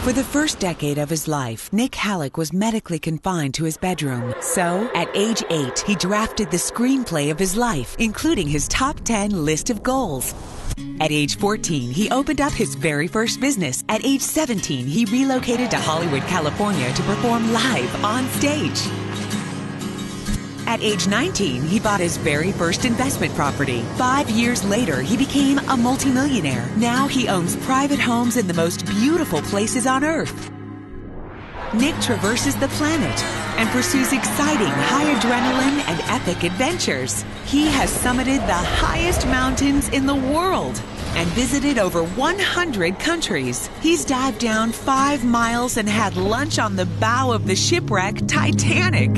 For the first decade of his life, Nik Halik was medically confined to his bedroom. So, at age 8, he drafted the screenplay of his life, including his top 10 list of goals. At age 14, he opened up his very first business. At age 17, he relocated to Hollywood, California to perform live on stage. At age 19, he bought his very first investment property. 5 years later, he became a multimillionaire. Now he owns private homes in the most beautiful places on Earth. Nik traverses the planet and pursues exciting, high adrenaline and epic adventures. He has summited the highest mountains in the world and visited over 100 countries. He's dived down 5 miles and had lunch on the bow of the shipwreck Titanic.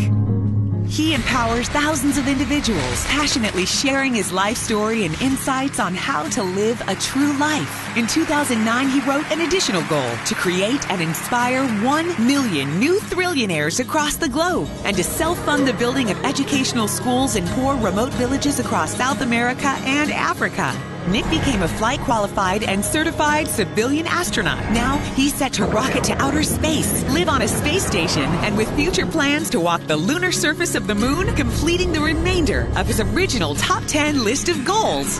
He empowers thousands of individuals, passionately sharing his life story and insights on how to live a true life. In 2009, he wrote an additional goal to create and inspire 1 million new Thrillionaires across the globe and to self-fund the building of educational schools in poor remote villages across South America and Africa. Nik became a flight-qualified and certified civilian astronaut. Now, he's set to rocket to outer space, live on a space station, and with future plans to walk the lunar surface of the moon, completing the remainder of his original top 10 list of goals.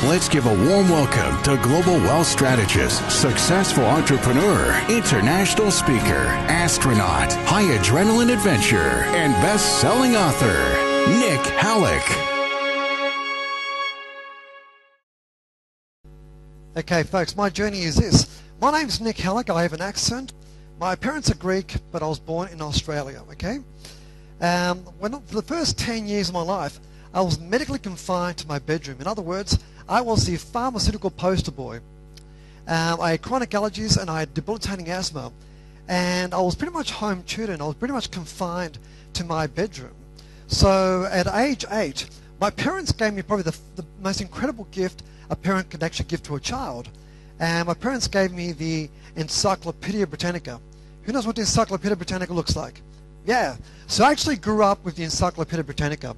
Let's give a warm welcome to global wealth strategist, successful entrepreneur, international speaker, astronaut, high adrenaline adventure, and best-selling author, Nik Halik. Okay, folks, my journey is this. My name's Nik Halik. I have an accent. My parents are Greek, but I was born in Australia, okay? For the first 10 years of my life, I was medically confined to my bedroom. In other words, I was the pharmaceutical poster boy. I had chronic allergies and I had debilitating asthma. And I was pretty much home tutored and I was pretty much confined to my bedroom. So at age 8, my parents gave me probably the most incredible gift a parent could actually give to a child. And my parents gave me the Encyclopedia Britannica. Who knows what the Encyclopedia Britannica looks like? Yeah. So I actually grew up with the Encyclopedia Britannica.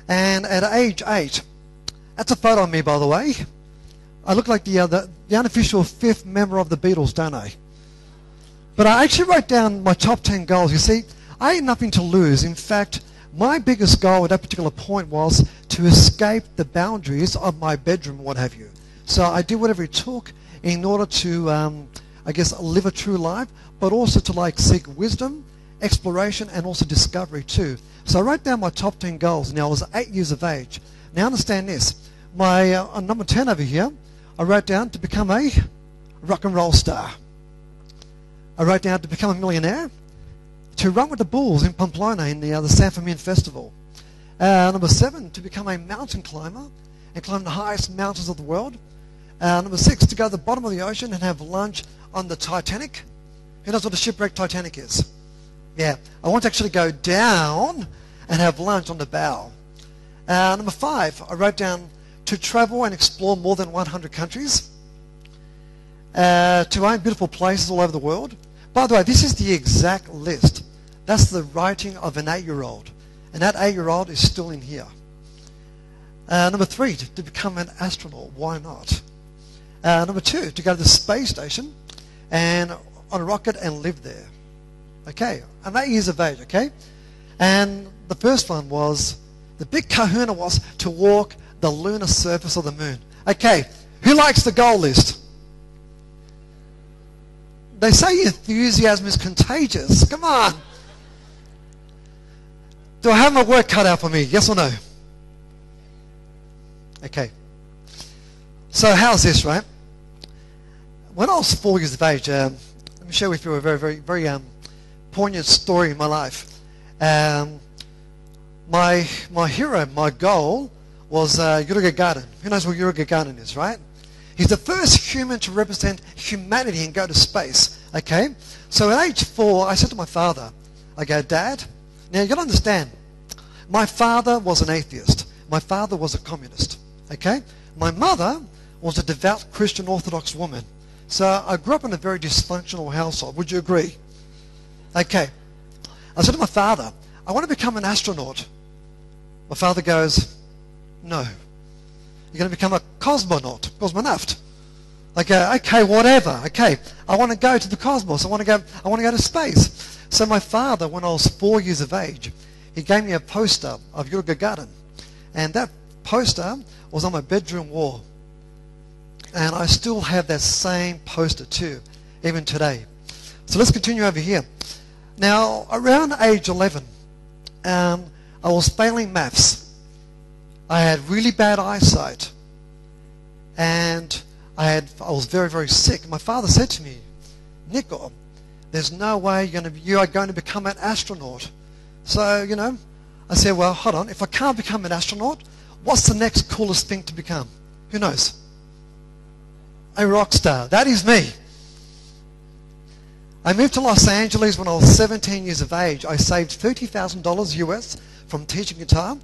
And at age 8, that's a photo of me, by the way. I look like the unofficial 5th member of the Beatles, don't I? But I actually wrote down my top 10 goals. You see, I had nothing to lose. In fact, my biggest goal at that particular point was to escape the boundaries of my bedroom, what have you. So I did whatever it took in order to, I guess, live a true life, but also to seek wisdom, exploration, and also discovery too. So I wrote down my top 10 goals. Now I was 8 years of age. Now understand this. My number 10 over here, I wrote down to become a rock and roll star. I wrote down to become a millionaire, to run with the bulls in Pamplona in the San Fermin Festival. Number 7, to become a mountain climber and climb the highest mountains of the world. Number 6, to go to the bottom of the ocean and have lunch on the Titanic. Who knows what the shipwreck Titanic is? Yeah, I want to actually go down and have lunch on the bow. Number 5, I wrote down to travel and explore more than 100 countries. To own beautiful places all over the world. By the way, this is the exact list. That's the writing of an 8-year-old. And that 8-year-old is still in here. Number 3, to become an astronaut. Why not? Number 2, to go to the space station and on a rocket and live there. Okay, I'm 8 years of age, okay? And the first one was, the big kahuna was to walk the lunar surface of the moon. Okay, who likes the goal list? They say enthusiasm is contagious. Come on. Do I have my work cut out for me? Yes or no? Okay. So how's this, right? When I was 4 years of age, let me share with you a very, very, very poignant story in my life. My hero, my goal was Yuri Gagarin. Who knows what Yuri Gagarin is, right? He's the first human to represent humanity and go to space, okay? So at age 4, I said to my father, I go, Dad, now you got to understand, my father was an atheist. My father was a communist, okay? My mother was a devout Christian Orthodox woman. So I grew up in a very dysfunctional household. Would you agree? Okay. I said to my father, I want to become an astronaut. My father goes, no. You're going to become a cosmonaut. Like, okay, whatever. Okay, I want to go to the cosmos. I want to go to space. So my father, when I was 4 years of age, he gave me a poster of Yuri Gagarin. And that poster was on my bedroom wall. And I still have that same poster too, even today. So let's continue over here. Now, around age 11, I was failing maths. I had really bad eyesight. And I was very, very sick. My father said to me, Nik, there's no way you are going to become an astronaut. So, I said, well, hold on. If I can't become an astronaut, what's the next coolest thing to become? Who knows? A rock star. That is me. I moved to Los Angeles when I was 17 years of age. I saved $30,000 US from teaching guitar,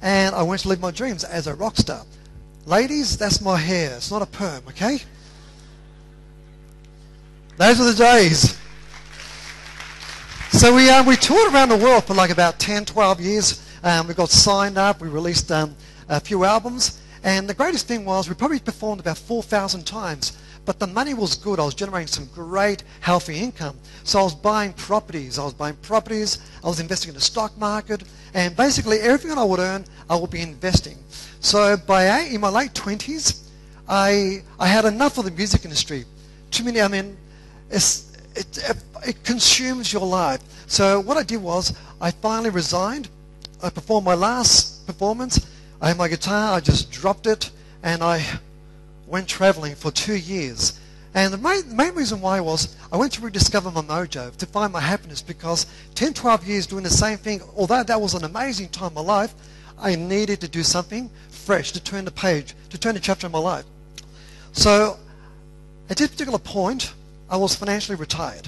and I went to live my dreams as a rock star. Ladies, that's my hair. It's not a perm, okay? Those are the days. So we toured around the world for like about 10, 12 years. We got signed up. We released a few albums. And the greatest thing was we probably performed about 4,000 times. But the money was good. I was generating some great, healthy income. So I was buying properties. I was investing in the stock market. And basically everything that I would earn, I would be investing. So in my late 20s, I had enough of the music industry. Too many, it consumes your life. So what I did was I finally resigned. I performed my last performance. I had my guitar. I just dropped it. And I went traveling for 2 years. And the main reason why was I went to rediscover my mojo, to find my happiness, because 10, 12 years doing the same thing, although that was an amazing time in my life, I needed to do something fresh, to turn the page, to turn the chapter in my life. So at this particular point, I was financially retired.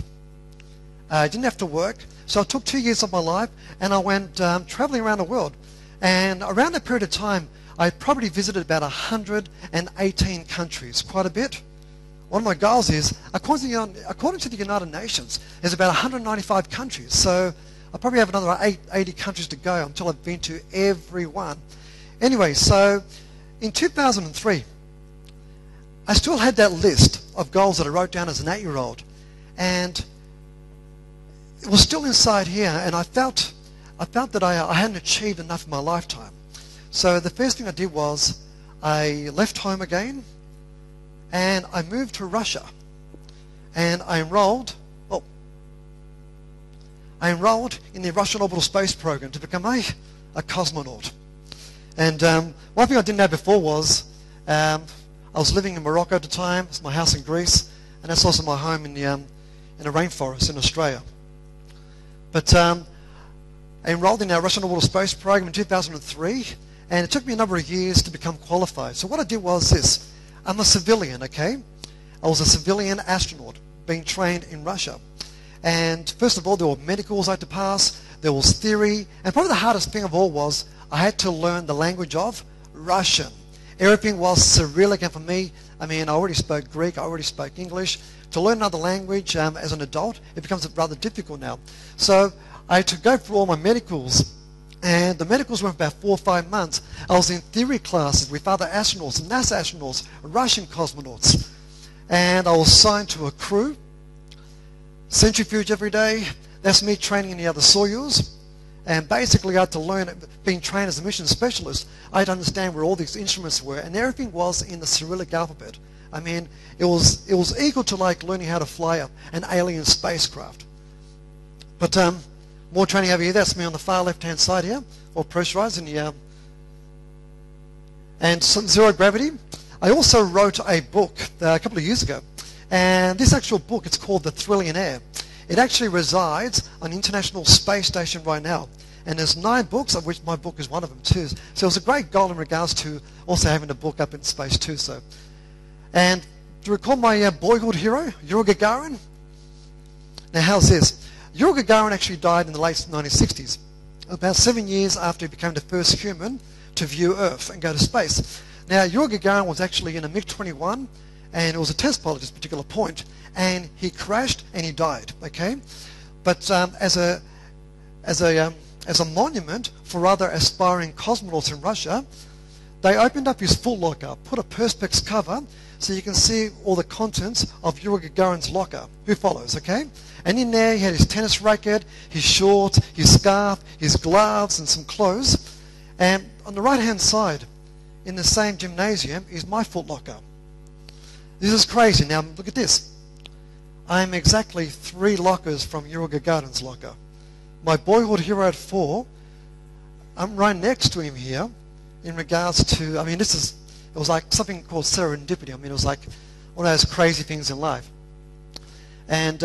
I didn't have to work, so I took 2 years of my life and I went traveling around the world. And around that period of time, I probably visited about 118 countries, quite a bit. One of my goals is, according to the United Nations, there's about 195 countries. So I probably have another 80 countries to go until I've been to every one. Anyway, so in 2003, I still had that list of goals that I wrote down as an 8-year-old. And it was still inside here, and I felt that I hadn't achieved enough in my lifetime. So the first thing I did was I left home again, and I moved to Russia. And I enrolled in the Russian orbital space program to become a cosmonaut. And one thing I didn't know before was I was living in Morocco at the time. It's my house in Greece, and that's also my home in the rainforest in Australia. But I enrolled in our Russian orbital space program in 2003, and it took me a number of years to become qualified. So what I did was this. I'm a civilian, okay? I was a civilian astronaut being trained in Russia. And first of all, there were medicals I had to pass. There was theory. And probably the hardest thing of all was I had to learn the language of Russian. Everything was Cyrillic. And for me, I already spoke Greek. I already spoke English. To learn another language as an adult, it becomes rather difficult now. So I had to go through all my medicals. And the medicals were about 4 or 5 months. I was in theory classes with other astronauts, NASA astronauts, Russian cosmonauts. And I was assigned to a crew, centrifuge every day. That's me training in the other Soyuz. And basically I had to learn, being trained as a mission specialist, I had to understand where all these instruments were. And everything was in the Cyrillic alphabet. It was equal to like learning how to fly an alien spacecraft. But more training over here. That's me on the far left-hand side here, or pressurized in the and some zero gravity. I also wrote a book a couple of years ago, and this actual book, it's called The Thrillionaire. It actually resides on the International Space Station right now, and there's 9 books, of which my book is one of them too. So it was a great goal in regards to also having a book up in space too. So, and do you recall my boyhood hero, Yuri Gagarin? Now, how's this? Yuri Gagarin actually died in the late 1960s, about 7 years after he became the first human to view Earth and go to space. Now, Yuri Gagarin was actually in a MiG-21, and it was a test pilot at this particular point, and he crashed and he died. Okay, but as a monument for other aspiring cosmonauts in Russia, they opened up his foot locker, put a Perspex cover so you can see all the contents of Yuri Gagarin's locker. Who follows, okay? And in there he had his tennis racket, his shorts, his scarf, his gloves and some clothes. And on the right-hand side, in the same gymnasium, is my foot locker. This is crazy. Now look at this. I am exactly 3 lockers from Yuri Gagarin's locker. My boyhood hero at 4, I'm right next to him here in regards to, I mean, it was like something called serendipity. I mean, it was like one of those crazy things in life. And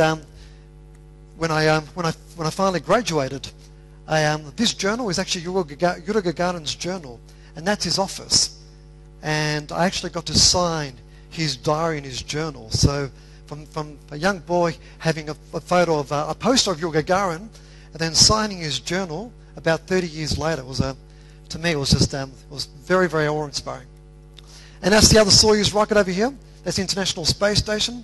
when I finally graduated, this journal is actually Yuri Gagarin's journal, and that's his office. And I actually got to sign his diary and his journal. So from a young boy having a photo of a poster of Yuri Gagarin, and then signing his journal about 30 years later, to me it was just it was very, very awe-inspiring. And that's the other Soyuz rocket over here. That's the International Space Station,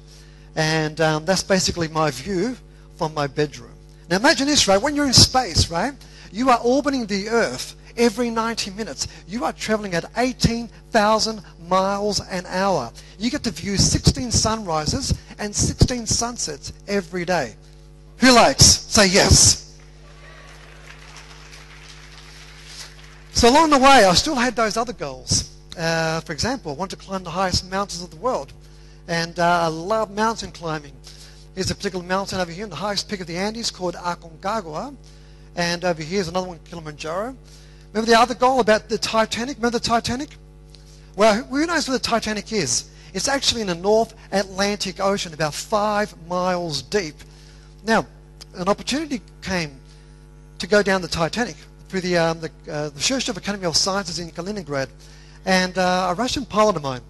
and that's basically my view from my bedroom. Now imagine this, right? When you're in space, right, you are orbiting the Earth every 90 minutes. You are traveling at 18,000 miles an hour. You get to view 16 sunrises and 16 sunsets every day. Who likes? Say yes. So along the way, I still had those other goals. For example, I wanted to climb the highest mountains of the world. And I love mountain climbing. Here's a particular mountain over here, the highest peak of the Andes, called Aconcagua. And over here is another one, Kilimanjaro. Remember the other goal about the Titanic? Remember the Titanic? Well, who knows where the Titanic is? It's actually in the North Atlantic Ocean, about 5 miles deep. Now, an opportunity came to go down the Titanic through the Shirshov Academy of Sciences in Kaliningrad. And a Russian pilot of mine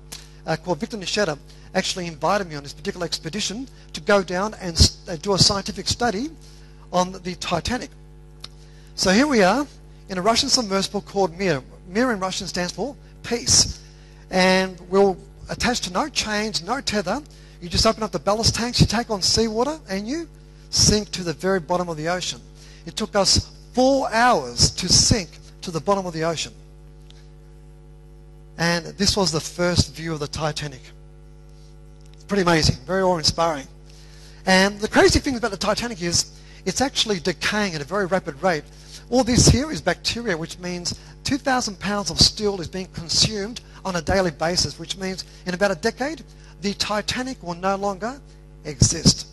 called Viktor Nisheta actually invited me on this particular expedition to go down and do a scientific study on the Titanic. So here we are in a Russian submersible called Mir. Mir in Russian stands for peace. And we're attached to no chains, no tether. You just open up the ballast tanks, you take on seawater, and you sink to the very bottom of the ocean. It took us 4 hours to sink to the bottom of the ocean. And this was the first view of the Titanic. It's pretty amazing, very awe-inspiring. And the crazy thing about the Titanic is it's actually decaying at a very rapid rate. All this here is bacteria, which means 2,000 pounds of steel is being consumed on a daily basis, which means in about a decade, the Titanic will no longer exist.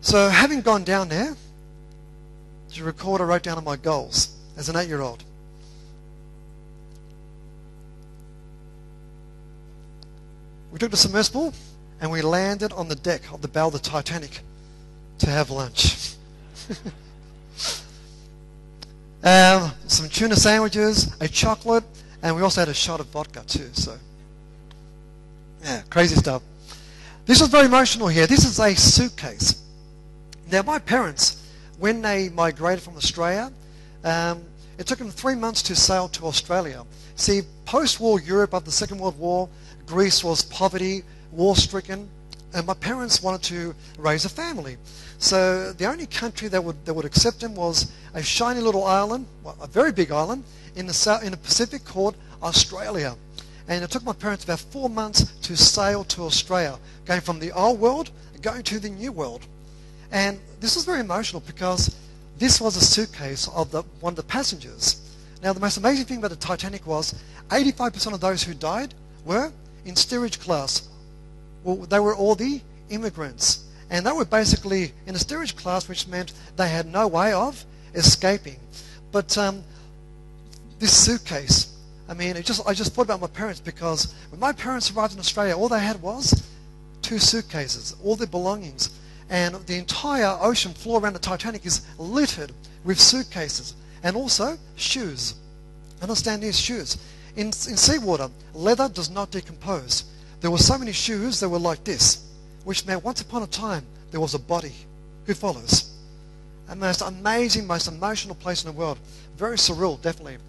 So having gone down there, to record, I wrote down on my goals as an 8-year-old. We took the submersible and we landed on the deck of the bow of the Titanic to have lunch. Some tuna sandwiches, a chocolate, and we also had a shot of vodka too. So, yeah, crazy stuff. This was very emotional here. This is a suitcase. Now, my parents, when they migrated from Australia, it took them 3 months to sail to Australia. See, post-war Europe, after the Second World War, Greece was poverty, war-stricken, and my parents wanted to raise a family. So the only country that would accept them was a shiny little island, well, a very big island, in the Pacific called Australia. And it took my parents about 4 months to sail to Australia, going from the old world, going to the new world. And this was very emotional because this was a suitcase of one of the passengers. Now, the most amazing thing about the Titanic was 85% of those who died were in steerage class. Well, they were all the immigrants. And they were basically in a steerage class, which meant they had no way of escaping. But this suitcase, I mean, I just thought about my parents, because when my parents arrived in Australia, all they had was 2 suitcases, all their belongings. And the entire ocean floor around the Titanic is littered with suitcases and also shoes. Understand these shoes. In seawater, leather does not decompose. There were so many shoes that were like this, which meant once upon a time there was a body. Who follows? A most amazing, most emotional place in the world. Very surreal, definitely.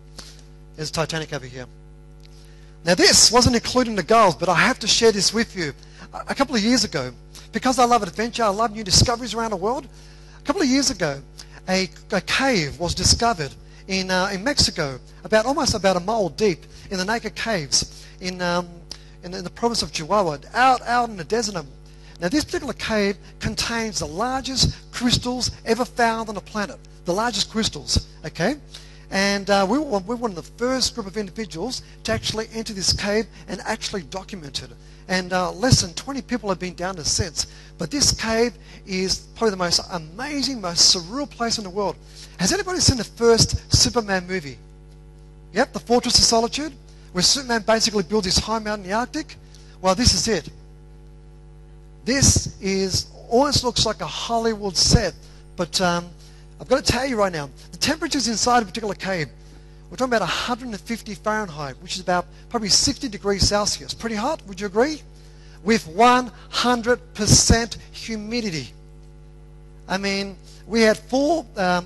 There's Titanic over here. Now this wasn't included in the goals, but I have to share this with you. A couple of years ago, because I love adventure, I love new discoveries around the world, a couple of years ago, a cave was discovered in Mexico, almost about a mile deep in the Nik Caves in the province of Chihuahua, out in the desert. Now, this particular cave contains the largest crystals ever found on the planet, the largest crystals, okay? And we were one of the first group of individuals to actually enter this cave and actually document it. And less than 20 people have been down there since. But this cave is probably the most amazing, most surreal place in the world. Has anybody seen the first Superman movie? Yep, The Fortress of Solitude, where Superman basically builds his home out in the Arctic. Well, this is it. This is almost looks like a Hollywood set, but I've got to tell you right now, the temperatures inside a particular cave, we're talking about 150 Fahrenheit, which is about probably 60 degrees Celsius. Pretty hot, would you agree? With 100% humidity. I mean, we had 4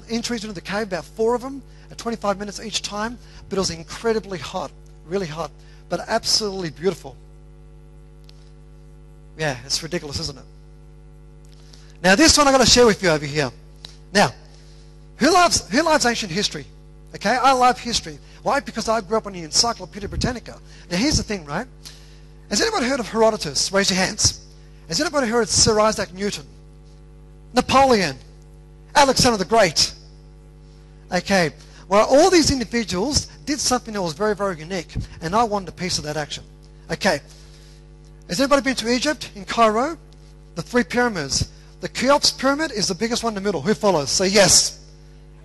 entries into the cave, about 4 of them, at 25 minutes each time, but it was incredibly hot, really hot, but absolutely beautiful. Yeah, it's ridiculous, isn't it? Now, this one I've got to share with you over here. Now, who loves ancient history? Okay, I love history. Why? Because I grew up on the Encyclopedia Britannica. Now, here's the thing, right? Has anybody heard of Herodotus? Raise your hands. Has anybody heard of Sir Isaac Newton? Napoleon? Alexander the Great? Okay, well, all these individuals did something that was very, very unique, and I wanted a piece of that action. Okay, has anybody been to Egypt, in Cairo? The 3 pyramids. The Cheops pyramid is the biggest one in the middle. Who follows? Say yes.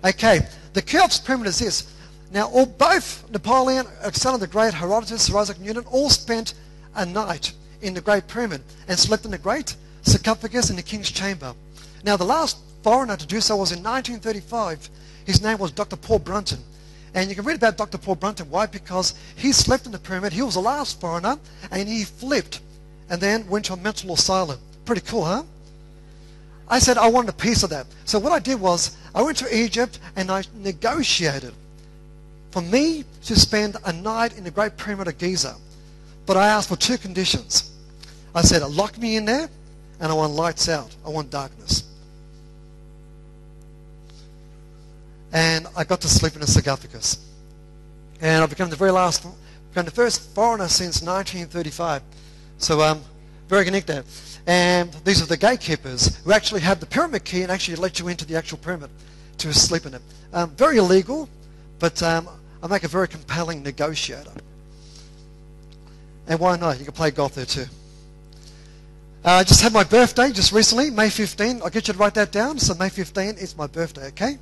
Okay, the Cheops pyramid is this. Now, both Napoleon, Alexander the Great, Herodotus, Sir Isaac Newton all spent a night in the Great Pyramid and slept in the great sarcophagus in the King's Chamber. Now, the last foreigner to do so was in 1935. His name was Dr. Paul Brunton. And you can read about Dr. Paul Brunton. Why? Because he slept in the pyramid. He was the last foreigner, and he flipped and then went to a mental asylum. Pretty cool, huh? I said I wanted a piece of that. So what I did was I went to Egypt and I negotiated for me to spend a night in the Great Pyramid of Giza. But I asked for 2 conditions. I said, lock me in there, and I want lights out. I want darkness. And I got to sleep in a sarcophagus. And I became the first foreigner since 1935. So very unique there. And these are the gatekeepers who actually have the pyramid key and actually let you into the actual pyramid to sleep in it. Very illegal, but I make a very compelling negotiator. And why not? You can play golf there too. I just had my birthday just recently, May 15. I'll get you to write that down. So May 15 is my birthday, okay?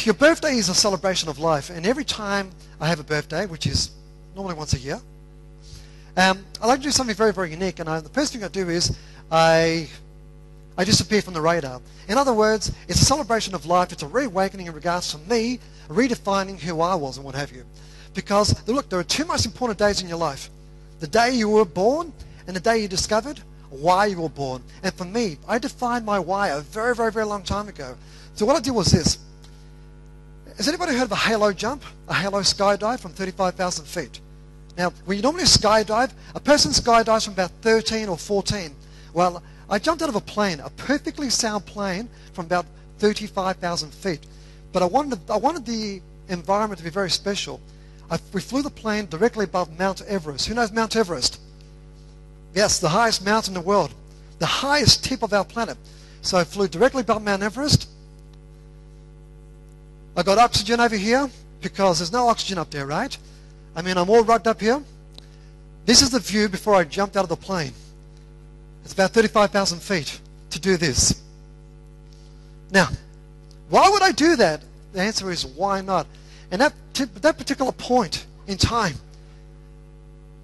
Your birthday is a celebration of life. And every time I have a birthday, which is normally once a year, I like to do something very, very unique. And the first thing I do is I disappear from the radar. In other words, it's a celebration of life. It's a reawakening in regards to me redefining who I was and what have you. Because, look, there are 2 most important days in your life. The day you were born and the day you discovered why you were born. And for me, I defined my why a very, very, very long time ago. So what I did was this. Has anybody heard of a halo jump? A halo skydive from 35,000 feet? Now, when you normally skydive, a person skydives from about 13 or 14. Well, I jumped out of a plane, a perfectly sound plane from about 35,000 feet. But I wanted the environment to be very special. We flew the plane directly above Mount Everest. Who knows Mount Everest? Yes, the highest mountain in the world. The highest tip of our planet. So I flew directly above Mount Everest. I got oxygen over here because there's no oxygen up there, right? I mean, I'm all rugged up here. This is the view before I jumped out of the plane. It's about 35,000 feet to do this. Now, why would I do that? The answer is why not? And that particular point in time,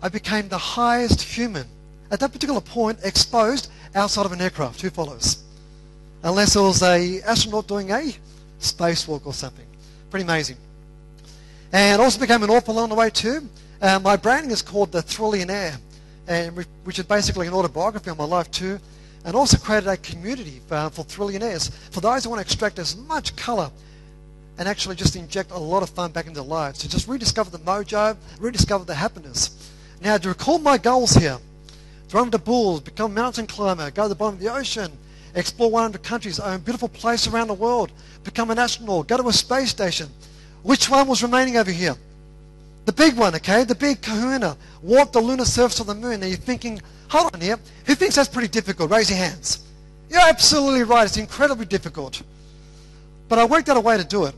I became the highest human at that particular point exposed outside of an aircraft. Who follows? Unless it was an astronaut doing a spacewalk or something. Pretty amazing. And also became an author along the way too. My branding is called the Thrillionaire, which is basically an autobiography on my life too. And also created a community for Thrillionaires, for those who want to extract as much colour and actually just inject a lot of fun back into their lives, to just rediscover the mojo, rediscover the happiness. Now, to recall my goals here, to run with the bulls, become a mountain climber, go to the bottom of the ocean, explore 100 countries, own a beautiful place around the world, become an astronaut, go to a space station. Which one was remaining over here? The big one, okay? The big kahuna. Walk the lunar surface of the moon. Now you're thinking, hold on here. Who thinks that's pretty difficult? Raise your hands. You're absolutely right. It's incredibly difficult. But I worked out a way to do it.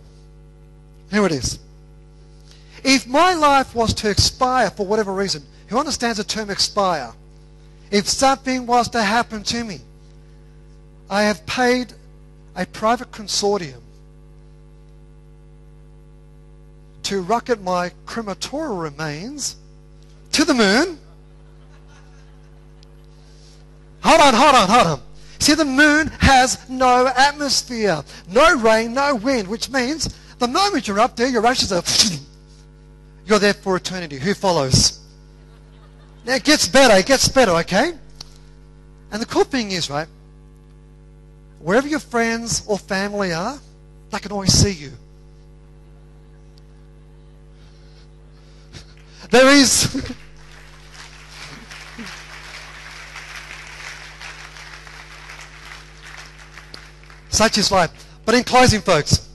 Here it is. If my life was to expire for whatever reason, who understands the term expire? If something was to happen to me, I have paid a private consortium to rocket my crematorial remains to the moon. Hold on. See, the moon has no atmosphere, no rain, no wind, which means the moment you're up there, your ashes are... You're there for eternity. Who follows? Now it gets better, okay? And the cool thing is, right, wherever your friends or family are, they can always see you. There is... Such is life. But in closing, folks,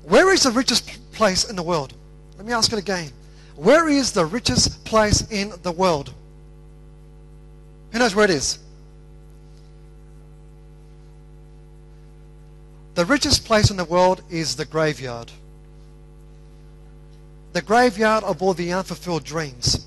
where is the richest place in the world? Let me ask it again. Where is the richest place in the world? Who knows where it is? The richest place in the world is the graveyard. The graveyard of all the unfulfilled dreams.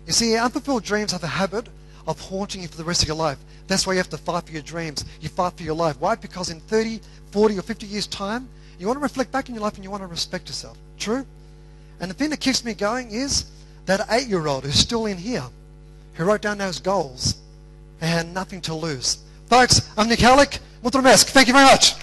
You see, unfulfilled dreams have a habit of haunting you for the rest of your life. That's why you have to fight for your dreams. You fight for your life. Why? Because in 30, 40 or 50 years' time, you want to reflect back in your life and you want to respect yourself. True? And the thing that keeps me going is that 8-year-old who's still in here, who wrote down those goals and had nothing to lose. Folks, I'm Nik Halik. Mulțumesc. Thank you very much.